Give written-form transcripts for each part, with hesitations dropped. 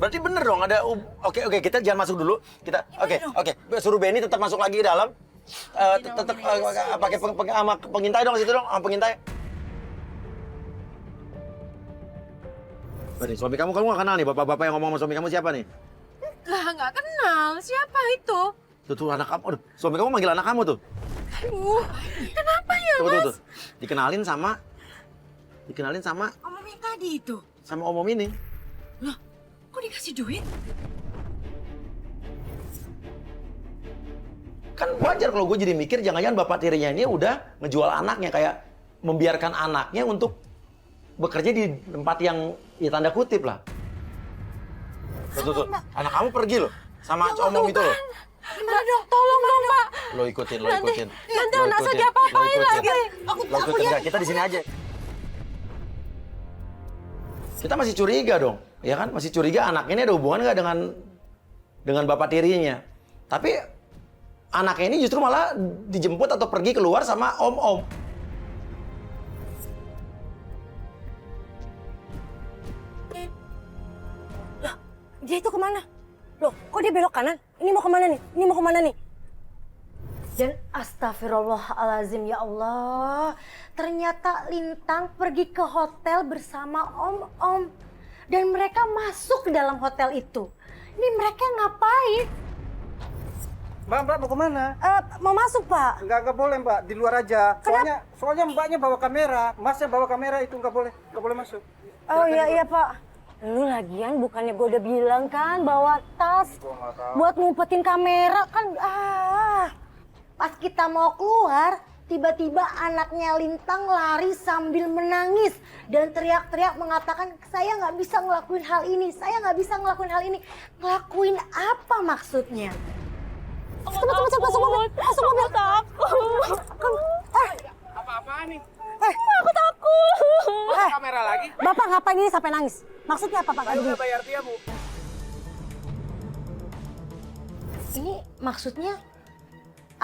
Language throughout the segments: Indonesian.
Berarti bener dong ada. Oke, kita jangan masuk dulu. Kita oke. Suruh Benny tetap masuk lagi ke dalam. Tetap pakai sama pengintai dong situ dong, sama pengintai. Benny, suami kamu nggak kenal nih, bapak-bapak yang ngomong sama suami kamu siapa nih? Lah, nggak kenal. Siapa itu? Tuh anak kamu. Aduh, suami kamu manggil anak kamu tuh. Kenapa ya, Mas? Tuh. Dikenalin sama Om yang tadi itu. sama om ini. Loh, kok dikasih duit? Kan wajar kalau gue jadi mikir jangan-jangan bapak tirinya ini udah ngejual anaknya, kayak membiarkan anaknya untuk bekerja di tempat yang ya tanda kutip lah. Tuh. Anak kamu pergi loh sama om itu loh. Gimana dong? Tolong dong, Pak. Lo ikutin. Nanti anak saya diapa-apain lagi. Lo ikutin, enggak, kita di sini aja. Kita masih curiga dong, ya kan? Masih curiga anak ini ada hubungan nggak dengan bapak tirinya. Tapi anaknya ini justru malah dijemput atau pergi keluar sama om-om. Loh, dia itu kemana? Loh, kok dia belok kanan? Ini mau kemana nih? Dan astagfirullahalazim, ya Allah. Ternyata Lintang pergi ke hotel bersama om-om. Dan mereka masuk ke dalam hotel itu. Ini mereka ngapain? Mbak mau kemana? Mau masuk, Pak. Nggak boleh, Mbak. Di luar aja. Soalnya mbaknya bawa kamera. Masnya bawa kamera itu nggak boleh masuk. Oh iya, Pak. Lu lagian bukannya gue udah bilang kan bawa tas buat ngumpetin kamera kan. Pas kita mau keluar, tiba-tiba anaknya Lintang lari sambil menangis dan teriak-teriak mengatakan, saya nggak bisa ngelakuin hal ini. Ngelakuin apa maksudnya? Masuk mobil. Apa-apaan nih? Aku takut. Kamera lagi? Bapak ngapain ini sampai nangis? Maksudnya apa, Pak? Saya udah bayar dia, Bu. Ini maksudnya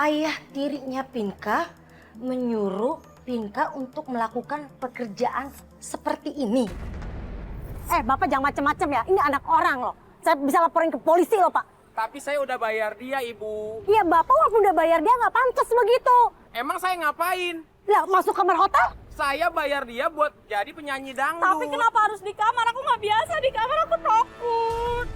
ayah tirinya Pinka menyuruh Pinka untuk melakukan pekerjaan seperti ini. Bapak jangan macam-macam ya. Ini anak orang loh. Saya bisa laporin ke polisi loh, Pak. Tapi saya udah bayar dia, Ibu. Iya, Bapak walaupun udah bayar dia nggak pantas begitu. Emang saya ngapain? Lah, masuk kamar hotel? Saya bayar dia buat jadi penyanyi dangdut. Tapi kenapa harus di kamar? Aku nggak biasa di kamar, aku takut.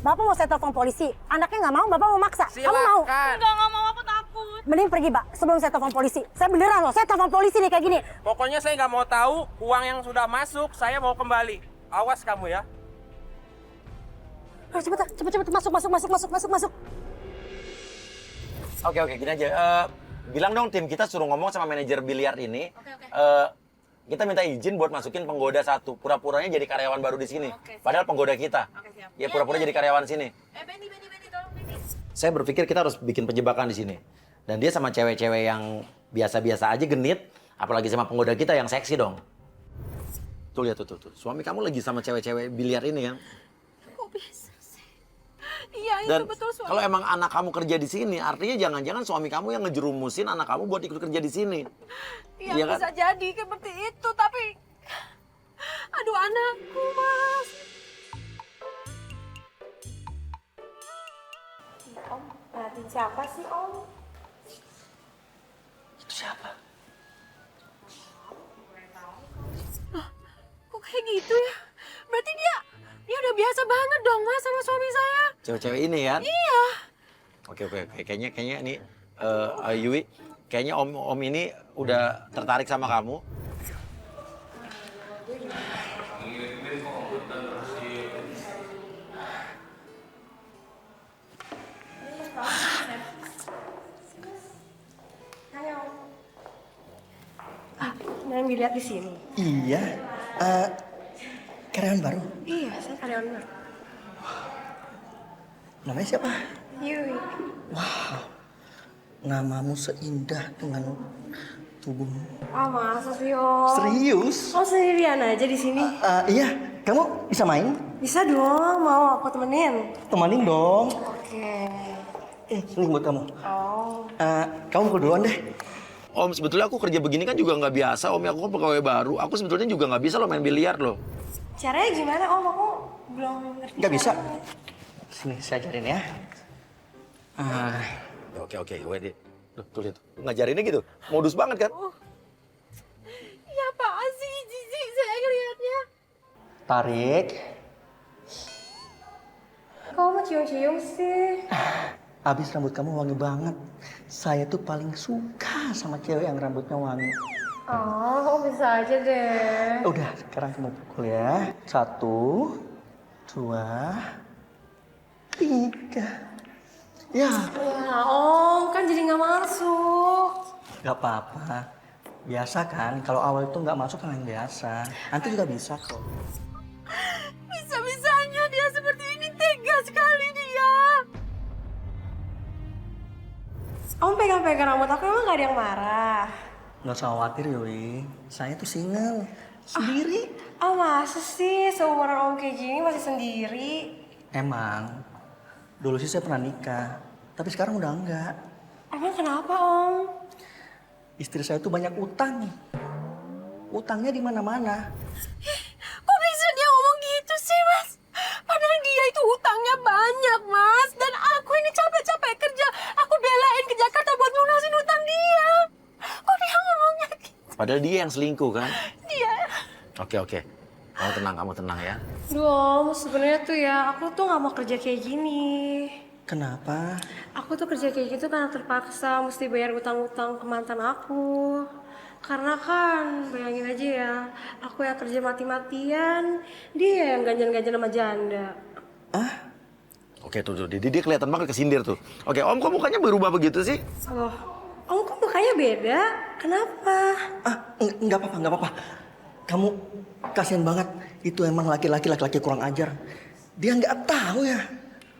Bapak mau saya telepon polisi. Anaknya nggak mau, Bapak mau maksa. Kamu mau? Nggak mau, aku takut. Mending pergi, Pak, sebelum saya telepon polisi. Saya beneran loh, saya telepon polisi nih kayak gini. Pokoknya saya nggak mau tahu uang yang sudah masuk, saya mau kembali. Awas kamu ya. Cepet, masuk. Oke, gini aja. Bilang dong tim kita suruh ngomong sama manajer biliar ini. Kita minta izin buat masukin penggoda satu. Pura-puranya jadi karyawan baru di sini. Padahal penggoda kita. Siap. Ya pura-pura jadi karyawan sini. Benny, tolong Benny. Saya berpikir kita harus bikin penjebakan di sini. Dan dia sama cewek-cewek yang biasa-biasa aja genit. Apalagi sama penggoda kita yang seksi dong. Tuh lihat tuh. Suami kamu lagi sama cewek-cewek biliar ini kan. Kok bisa sih? Iya, Dan itu betul suami. kalau emang anak kamu kerja di sini, artinya jangan-jangan suami kamu yang ngejerumusin anak kamu buat ikut kerja di sini. Iya, Iya kan? bisa jadi seperti itu, tapi... Aduh, anakku, Mas. Om, perhatiin siapa sih, Om? Itu siapa? Kok kayak gitu ya? Berarti dia udah biasa banget dong, Mas, sama suami saya. Cewek-cewek ini kan? Iya. Oke. Kayaknya ini Yui, kayaknya om ini udah tertarik sama kamu. Yang dilihat di sini. Iya, karyawan baru. Iya, saya karyawan baru. Namanya siapa? Yui. Wow, namamu seindah dengan tubuhmu. Ah, masa sih, Om? Serius? Oh, sendirian aja di sini? Iya, kamu bisa main? Bisa dong, mau aku temenin. Temanin dong. Oke. Ini buat kamu. Oh. Kamu pukul duluan deh. Om, sebetulnya aku kerja begini kan juga nggak biasa, Om. Aku kan pegawai baru. Aku sebetulnya juga nggak bisa loh main biliar loh. Caranya gimana, Om? Aku belum ngerti. Nggak bisa. Sini, saya ajarin ya. Oke, gue deh. Tuh lihat, ngajarinnya gitu, modus banget kan? Ya apaan sih, jijik saya ngeliatnya. Tarik. Kamu mau cium-cium sih? Abis rambut kamu wangi banget. Saya tuh paling suka sama cewek yang rambutnya wangi. Oh, bisa aja deh. Udah, sekarang kamu pukul ya. 1, 2, 3. Ya, Ya Om, kan jadi nggak masuk. nggak apa-apa. Biasa kan, kalau awal itu nggak masuk kan yang biasa. Nanti juga bisa kok. Bisa-bisanya dia seperti ini, tega sekali dia. Om pegang-pegang rambut aku emang nggak ada yang marah. Nggak usah khawatir Yoi, saya tuh single. Sendiri. Oh masa sih seumuran Om kayak gini masih sendiri? Emang, dulu sih saya pernah nikah. Tapi sekarang udah enggak. Emang kenapa Om? Istri saya tuh banyak utang. Utangnya di mana-mana. Kok bisa dia ngomong gitu sih, Mas? Padahal dia itu hutangnya banyak, Mas. Dan aku ini capek-capek kerja. Aku belain ke Jakarta buat lunasin hutang dia. Kok dia ngomongnya gitu? Padahal dia yang selingkuh kan? Dia... Oke. Kamu tenang ya. Duh Om, sebenarnya tuh ya aku tuh nggak mau kerja kayak gini. Kenapa? Aku tuh kerja kayak gitu karena terpaksa mesti bayar utang-utang ke mantan aku. Karena kan, bayangin aja ya, aku yang kerja mati-matian, dia yang ganjan-ganjan sama janda. Oke tuh, dia kelihatan banget kesindir tuh. Oke, Om kok mukanya berubah begitu sih? Loh, Om kok mukanya beda? Kenapa? Nggak apa-apa. Kamu kasihan banget. Itu emang laki-laki kurang ajar. Dia nggak tahu ya.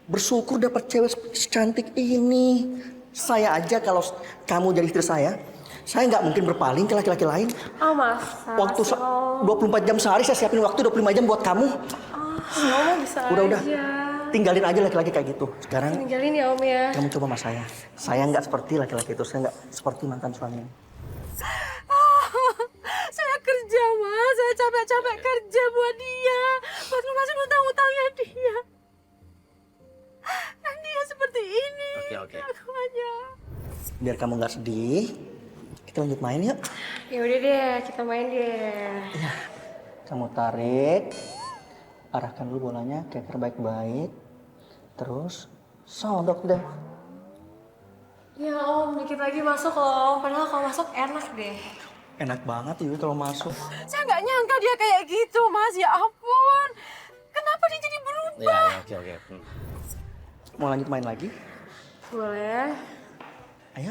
Bersyukur dapat cewek secantik ini. Saya aja kalau kamu jadi istri saya nggak mungkin berpaling ke laki-laki lain. Oh mas, Waktu 24 jam sehari saya siapin waktu 25 jam buat kamu. Om bisa Udah. aja. Tinggalin aja laki-laki kayak gitu. Sekarang Tinggalin ya Om ya. kamu coba sama saya. Saya nggak seperti laki-laki itu. Saya nggak seperti mantan suami. Saya kerja, Mas. Saya capek-capek kerja buat dia. Buat lunasin hutang-hutangnya dia. Dan dia seperti ini. Oke. Aku aja. Biar kamu nggak sedih, kita lanjut main yuk. Ya udah deh, kita main deh. Ya, kamu tarik, arahkan dulu bolanya, keker baik-baik, terus sodok deh. Ya Om, dikit lagi masuk loh Om. Padahal kalau masuk enak deh. Enak banget Yui kalau masuk. Saya nggak nyangka dia kayak gitu, Mas. Ya ampun. Kenapa dia jadi berubah? Ya, oke. Mau lanjut main lagi? Boleh. Ayo.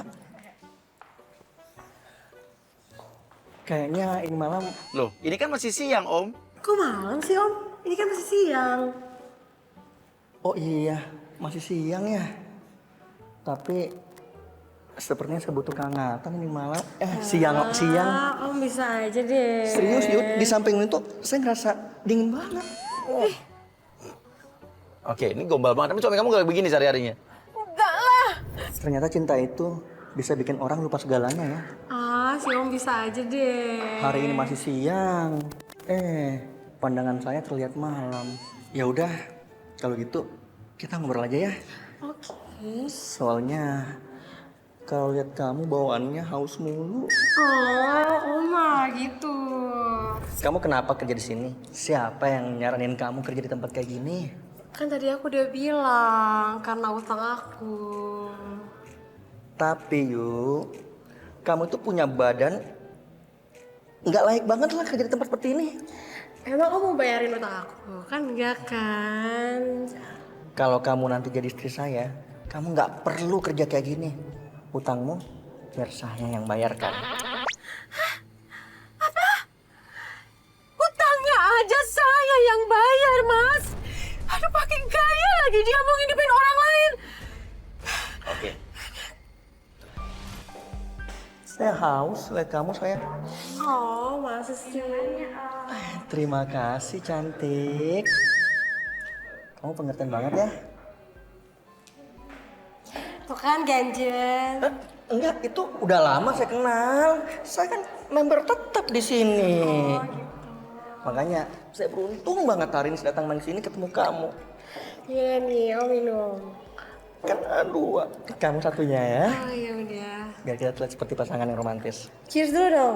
Kayaknya ini malam. Loh, ini kan masih siang, Om. Kok malam sih Om? Ini kan masih siang. Oh iya, masih siang ya. Tapi sepertinya saya butuh kehangatan ini malam. Siang. Om bisa aja deh. Serius Yud, di samping itu saya ngerasa dingin banget. Oke, ini gombal banget. Tapi suami kamu gak begini sehari-harinya? Enggak lah. Ternyata cinta itu bisa bikin orang lupa segalanya ya. Si Om bisa aja deh. Hari ini masih siang. Pandangan saya terlihat malam. Ya udah, kalau gitu kita ngobrol aja ya. Oke. Soalnya kalau lihat kamu bawaannya haus mulu. Oma gitu. Kamu kenapa kerja di sini? Siapa yang nyaranin kamu kerja di tempat kayak gini? Kan tadi aku udah bilang karena utang aku. Tapi yuk, kamu tuh punya badan nggak layak banget lah kerja di tempat seperti ini. Emang kamu mau bayarin utang aku? Kan enggak kan? Kalau kamu nanti jadi istri saya, kamu nggak perlu kerja kayak gini. Utangmu biar saya yang bayarkan. Hutangnya aja saya yang bayar, Mas. Aduh, pakai gaya lagi dia mau ngidupin orang lain. Oke. Saya haus lihat kamu saya. Oh, masa sih? Terima kasih cantik. Kamu pengertian banget ya. Tuh kan ganjen. Enggak, itu udah lama saya kenal. Saya kan member tetap di sini. Makanya saya beruntung banget hari ini datang main sini ketemu kamu. Iya nih, minum. Kan dua, kamu satunya ya. Oh iya udah. Biar kita terlihat seperti pasangan yang romantis. Cheers dulu dong.